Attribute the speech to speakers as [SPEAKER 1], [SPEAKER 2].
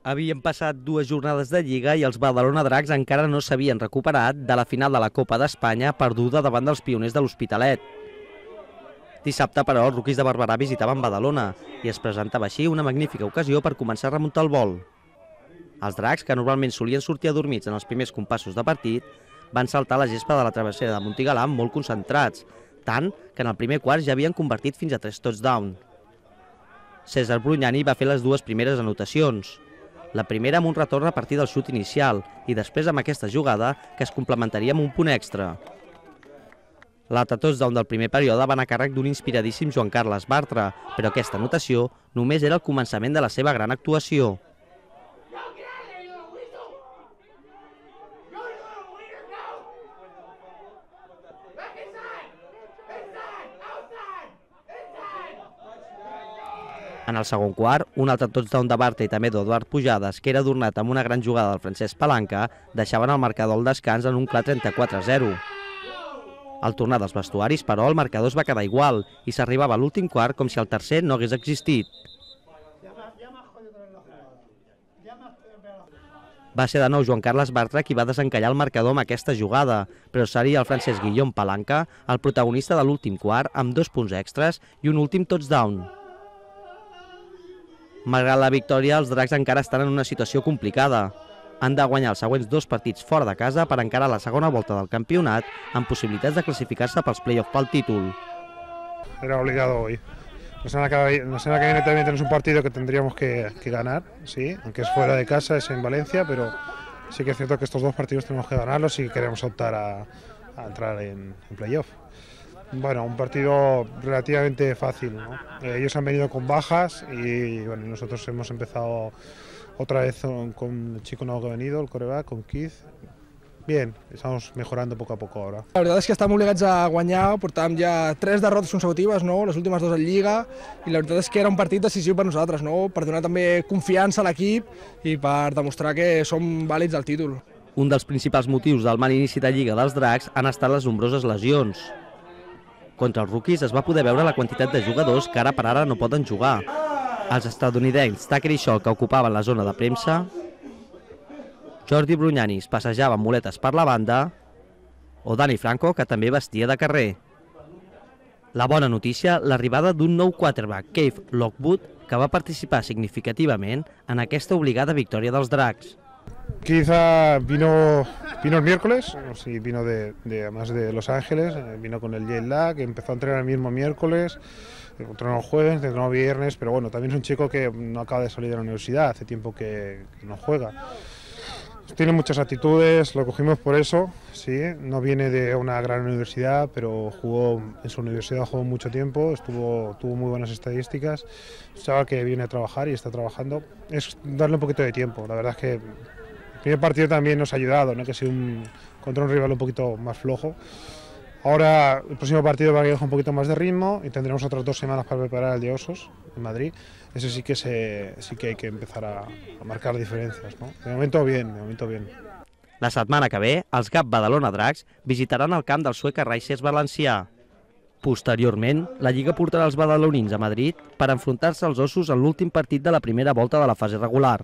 [SPEAKER 1] Havien passat 2 jornades de Lliga i els Badalona Dracs encara no s'havien recuperat de la final de la Copa d'Espanya perduda davant dels pioners de l'Hospitalet. Dissabte, però, els Rookies de Barberà visitaven Badalona i es presentava així una magnífica ocasió per començar a remuntar el vol. Els Dracs, que normalment solien sortir adormits en els primers compassos de partit, van saltar la gespa de la travessera de Montigalà molt concentrats, tant que en el primer quart ja havien convertit fins a 3 touchdowns. César Brunyani va fer les 2 primeres anotacions. La primera amb un retorn a partir del xut inicial i després amb aquesta jugada que es complementaria amb un punt extra. L'altre touchdown del primer període va anar a càrrec d'un inspiradíssim Joan Carles Bartra, però aquesta anotació només era el començament de la seva gran actuació. En el segon quart, un altre touchdown de Bartra i també d'Eduard Pujades, que era adornat amb una gran jugada del Francesc Palanca, deixaven el marcador al descans en un clar 34-0. Al tornar dels vestuaris, però, el marcador es va quedar igual i s'arribava a l'últim quart com si el tercer no hagués existit. Va ser de nou Joan Carles Bartra qui va desencallar el marcador amb aquesta jugada, però seria el Francesc Guillaume Palanca el protagonista de l'últim quart amb 2 punts extras i un últim touchdown. Malgrat la victòria, els Dracs encara estan en una situació complicada. Han de guanyar els següents 2 partits fora de casa per encarar la segona volta del campionat amb possibilitats de classificar-se pels play-off pel títol.
[SPEAKER 2] Era obligado hoy. La semana que viene también tenemos un partido que tendríamos que ganar, sí, aunque es fuera de casa, es en Valencia, pero sí que es cierto que estos 2 partidos tenemos que ganarlos si queremos optar a entrar en playoff. Bueno, un partido relativamente fácil, ¿no? Ellos han venido con bajas y bueno, nosotros hemos empezado otra vez con el chico nuevo que ha venido, el quarterback, con Keith. Bien, estamos mejorando poco a poco ahora.
[SPEAKER 3] La veritat és que estem obligats a guanyar, portàvem ja 3 derrotes consecutives, no? Les últimes 2 en Lliga, i la veritat és que era un partit decisiu per nosaltres, no? Per donar també confiança a l'equip i per demostrar que som vàlids al títol.
[SPEAKER 1] Un dels principals motius del mal inici de Lliga dels Dracs han estat les nombroses lesions. Contra els Rookies es va poder veure la quantitat de jugadors que ara per ara no poden jugar. Els estatunidencs Tucker i Shaw, que ocupaven la zona de premsa, Jordi Brunyani es passejava amb muletes per la banda, o Dani Franco, que també vestia de carrer. La bona notícia, l'arribada d'un nou quarterback, Keith Lockwood, que va participar significativament en aquesta obligada victòria dels Dracs.
[SPEAKER 2] Quizá vino el miércoles, sí, vino además de Los Ángeles, vino con el jet lag, empezó a entrenar el mismo miércoles, entrenó jueves, entrenó viernes, pero bueno, también es un chico que no acaba de salir de la universidad, hace tiempo que no juega. Tiene muchas actitudes, lo cogimos por eso, sí, no viene de una gran universidad, pero jugó en su universidad, jugó mucho tiempo, tuvo muy buenas estadísticas, es un chaval que viene a trabajar y está trabajando, es darle un poquito de tiempo, la verdad es que el primer partido también nos ha ayudado, ¿no? Que ha sido contra un rival un poquito más flojo. Ahora el próximo partido va a dejar un poquito más de ritmo y tendremos otras 2 semanas para preparar el de Osos en Madrid. Eso sí que hay que empezar a marcar diferencias, ¿no? De momento bien, de momento bien.
[SPEAKER 1] La setmana que ve, els GAP Badalona Dracs visitaran el camp del Sueca Raicers valencià. Posteriorment, la Lliga portarà els badalonins a Madrid per enfrontar-se als Ossos en l'últim partit de la primera volta de la fase regular.